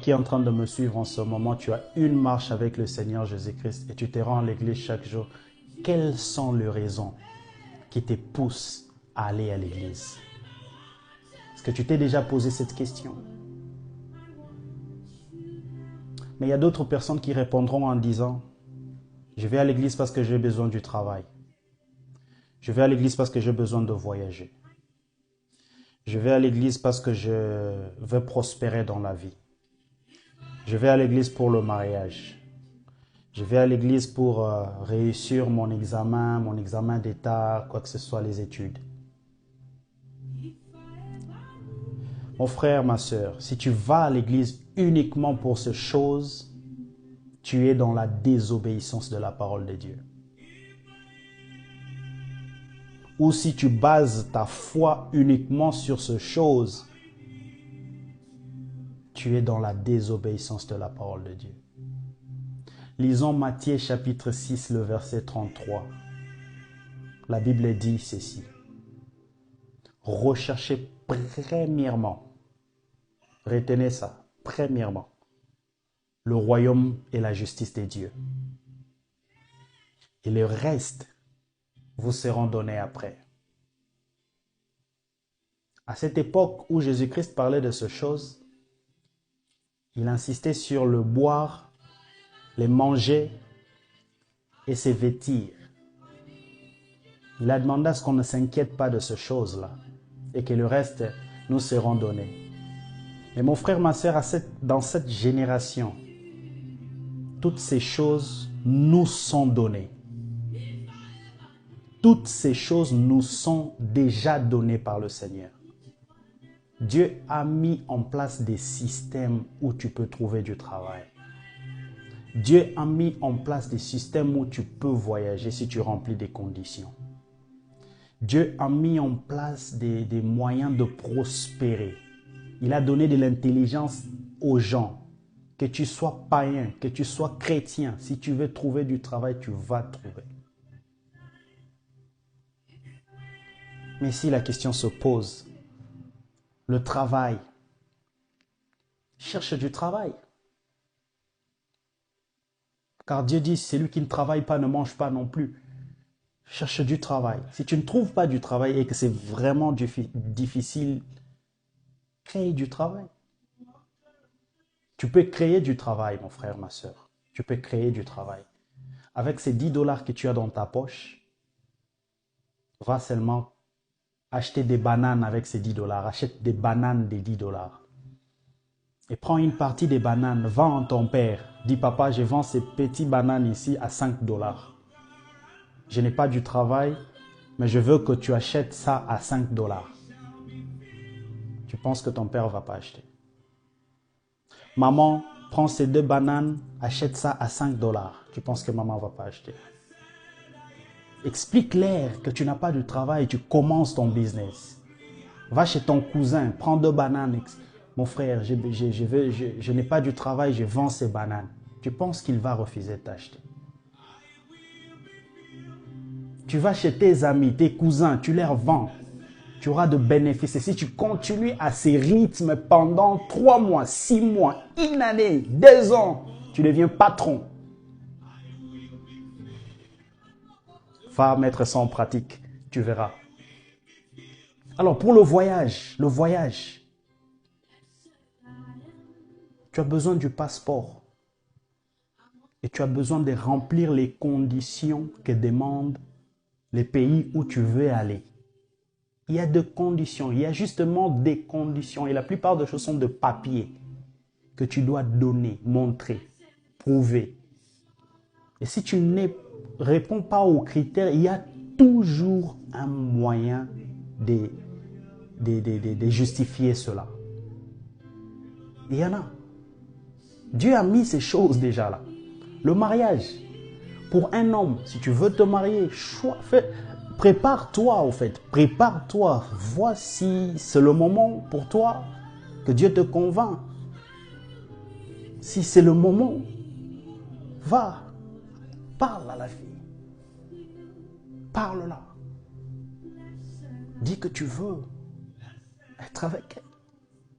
Qui est en train de me suivre en ce moment, tu as une marche avec le Seigneur Jésus-Christ et tu te rends à l'église chaque jour. Quelles sont les raisons qui te poussent à aller à l'église? Est-ce que tu t'es déjà posé cette question? Mais il y a d'autres personnes qui répondront en disant, je vais à l'église parce que j'ai besoin du travail. Je vais à l'église parce que j'ai besoin de voyager. Je vais à l'église parce que je veux prospérer dans la vie. Je vais à l'église pour le mariage. Je vais à l'église pour réussir mon examen d'état, quoi que ce soit, les études. Mon frère, ma soeur, si tu vas à l'église uniquement pour ces choses, tu es dans la désobéissance de la parole de Dieu. Ou si tu bases ta foi uniquement sur ces choses, tu es dans la désobéissance de la parole de Dieu. Lisons Matthieu chapitre 6, le verset 33. La Bible dit ceci. Recherchez premièrement, retenez ça, premièrement, le royaume et la justice de Dieu. Et le reste vous seront donnés après. À cette époque où Jésus-Christ parlait de ces choses, il insistait sur le boire, les manger et se vêtir. Il a demandé à ce qu'on ne s'inquiète pas de ces choses-là et que le reste nous seront donnés. Et mon frère, ma sœur, dans cette génération, toutes ces choses nous sont données. Toutes ces choses nous sont déjà données par le Seigneur. Dieu a mis en place des systèmes où tu peux trouver du travail. Dieu a mis en place des systèmes où tu peux voyager si tu remplis des conditions. Dieu a mis en place des moyens de prospérer. Il a donné de l'intelligence aux gens. Que tu sois païen, que tu sois chrétien, si tu veux trouver du travail, tu vas trouver. Mais si la question se pose, le travail, cherche du travail. Car Dieu dit, celui qui ne travaille pas ne mange pas non plus. Cherche du travail. Si tu ne trouves pas du travail et que c'est vraiment difficile, crée du travail. Tu peux créer du travail, mon frère, ma soeur. Tu peux créer du travail. Avec ces 10 dollars que tu as dans ta poche, va seulement acheter des bananes avec ces 10 dollars. Achète des bananes des 10 dollars. Et prends une partie des bananes, vends à ton père. Dis, papa, je vends ces petits bananes ici à 5 dollars. Je n'ai pas du travail, mais je veux que tu achètes ça à 5 dollars. Tu penses que ton père ne va pas acheter. Maman, prends ces 2 bananes, achète ça à 5 dollars. Tu penses que maman ne va pas acheter. Explique-leur que tu n'as pas de travail, tu commences ton business. Va chez ton cousin, prends 2 bananes. Mon frère, je n'ai pas du travail, je vends ces bananes. Tu penses qu'il va refuser de t'acheter. Tu vas chez tes amis, tes cousins, tu leur vends. Tu auras de bénéfices. Et si tu continues à ces rythmes pendant 3 mois, 6 mois, 1 année, 2 ans, tu deviens patron. Va mettre ça en pratique, tu verras. Alors pour le voyage, tu as besoin du passeport. Et tu as besoin de remplir les conditions que demandent les pays où tu veux aller. Il y a des conditions, il y a justement des conditions. Et la plupart des choses sont de papier que tu dois donner, montrer, prouver. Et si tu ne réponds pas aux critères, il y a toujours un moyen de justifier cela. Il y en a. Dieu a mis ces choses déjà là. Le mariage. Pour un homme, si tu veux te marier, prépare-toi au fait. Prépare-toi. Vois si c'est le moment pour toi que Dieu te convainc. Si c'est le moment, va. Parle à la fille. Parle-la. Dis que tu veux être avec elle.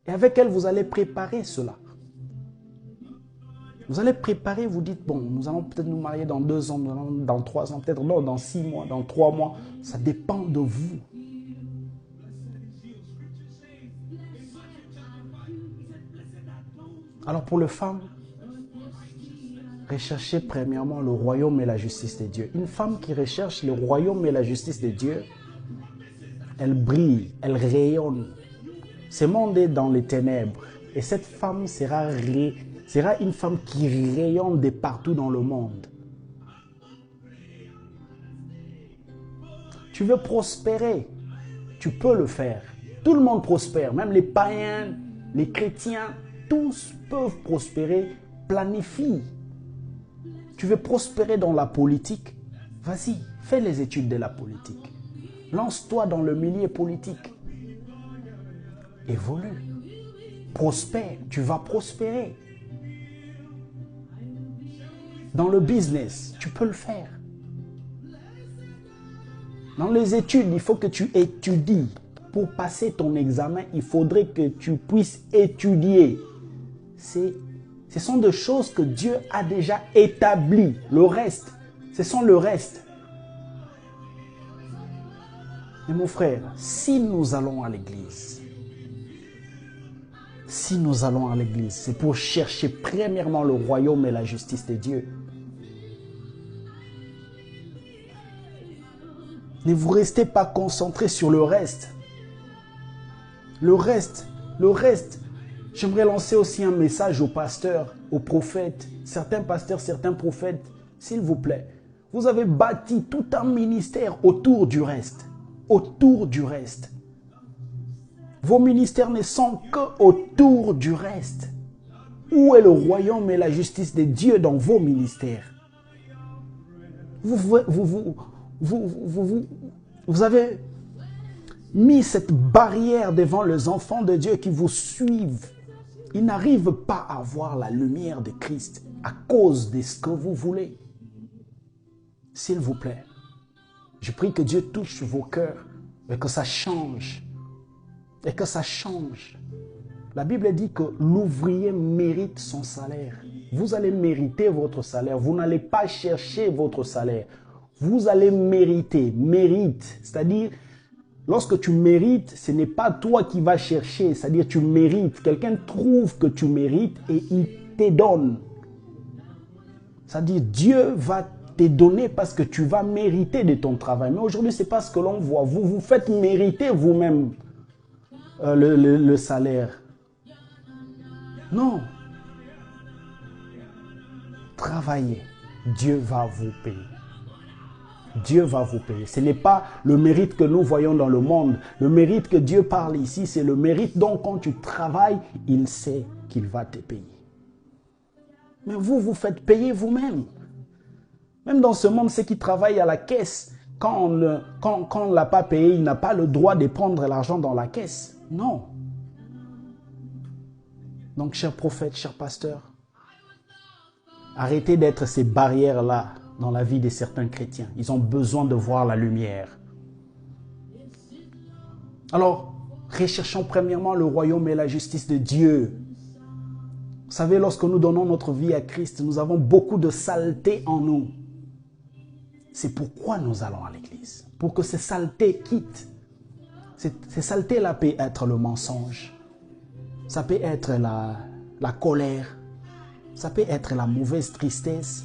Et avec elle, vous allez préparer cela. Vous allez préparer, vous dites, bon, nous allons peut-être nous marier dans 2 ans, dans 3 ans, peut-être non, dans 6 mois, dans 3 mois. Ça dépend de vous. Alors pour les femmes, recherchez premièrement le royaume et la justice de Dieu. Une femme qui recherche le royaume et la justice de Dieu, elle brille, elle rayonne. Ce monde est dans les ténèbres. Et cette femme sera une femme qui rayonne de partout dans le monde. Tu veux prospérer, tu peux le faire. Tout le monde prospère, même les païens, les chrétiens, tous peuvent prospérer. Planifie. Tu veux prospérer dans la politique? Vas-y, fais les études de la politique. Lance-toi dans le milieu politique. Évolue. Prospère. Tu vas prospérer. Dans le business, tu peux le faire. Dans les études, il faut que tu étudies. Pour passer ton examen, il faudrait que tu puisses étudier. Ce sont des choses que Dieu a déjà établies. Le reste, ce sont le reste. Mais mon frère, si nous allons à l'église, c'est pour chercher premièrement le royaume et la justice de Dieu. Ne vous restez pas concentré sur le reste. Le reste. J'aimerais lancer aussi un message aux pasteurs, aux prophètes, certains pasteurs, certains prophètes. S'il vous plaît, vous avez bâti tout un ministère autour du reste. Autour du reste. Vos ministères ne sont que autour du reste. Où est le royaume et la justice de Dieu dans vos ministères? Vous avez mis cette barrière devant les enfants de Dieu qui vous suivent. Ils n'arrivent pas à voir la lumière de Christ à cause de ce que vous voulez. S'il vous plaît, je prie que Dieu touche vos cœurs et que ça change. Et que ça change. La Bible dit que l'ouvrier mérite son salaire. Vous allez mériter votre salaire. Vous n'allez pas chercher votre salaire. Vous allez mériter. Mérite. C'est-à-dire, lorsque tu mérites, ce n'est pas toi qui vas chercher. C'est-à-dire, tu mérites. Quelqu'un trouve que tu mérites et il te donne. C'est-à-dire, Dieu va te donner parce que tu vas mériter de ton travail. Mais aujourd'hui, ce n'est pas ce que l'on voit. Vous vous faites mériter vous-même le salaire. Non. Travaillez. Dieu va vous payer. Dieu va vous payer. Ce n'est pas le mérite que nous voyons dans le monde. Le mérite que Dieu parle ici, c'est le mérite dont quand tu travailles, il sait qu'il va te payer. Mais vous, vous faites payer vous-même. Même dans ce monde, ceux qui travaillent à la caisse, quand on ne l'a pas payé, il n'a pas le droit de prendre l'argent dans la caisse. Non. Donc, chers prophètes, chers pasteurs, arrêtez d'être ces barrières-là dans la vie de certains chrétiens. Ils ont besoin de voir la lumière. Alors, recherchons premièrement le royaume et la justice de Dieu. Vous savez, lorsque nous donnons notre vie à Christ, nous avons beaucoup de saleté en nous. C'est pourquoi nous allons à l'église. Pour que ces saletés quittent. Ces saletés-là peuvent être le mensonge. Ça peut être la colère. Ça peut être la mauvaise tristesse.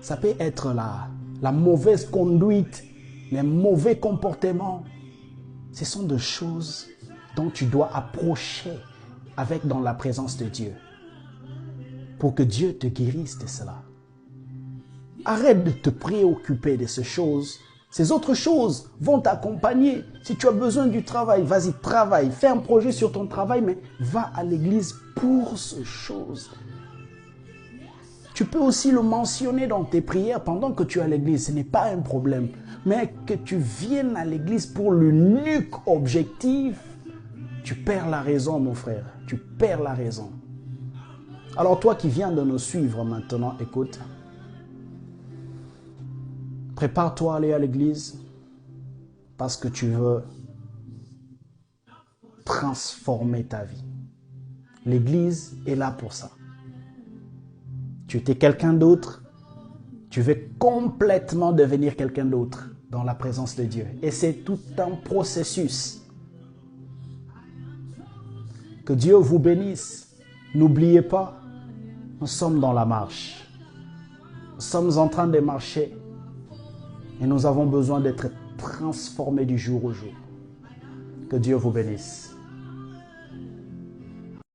Ça peut être la mauvaise conduite, les mauvais comportements. Ce sont des choses dont tu dois approcher dans la présence de Dieu. Pour que Dieu te guérisse de cela. Arrête de te préoccuper de ces choses. Ces autres choses vont t'accompagner. Si tu as besoin du travail, vas-y, travaille. Fais un projet sur ton travail, mais va à l'église pour ces choses. Tu peux aussi le mentionner dans tes prières pendant que tu es à l'église. Ce n'est pas un problème. Mais que tu viennes à l'église pour l'unique objectif, tu perds la raison, mon frère. Tu perds la raison. Alors toi qui viens de nous suivre maintenant, écoute. Prépare-toi à aller à l'église parce que tu veux transformer ta vie. L'église est là pour ça. Tu étais quelqu'un d'autre. Tu veux complètement devenir quelqu'un d'autre dans la présence de Dieu. Et c'est tout un processus. Que Dieu vous bénisse. N'oubliez pas, nous sommes dans la marche. Nous sommes en train de marcher. Et nous avons besoin d'être transformés du jour au jour. Que Dieu vous bénisse.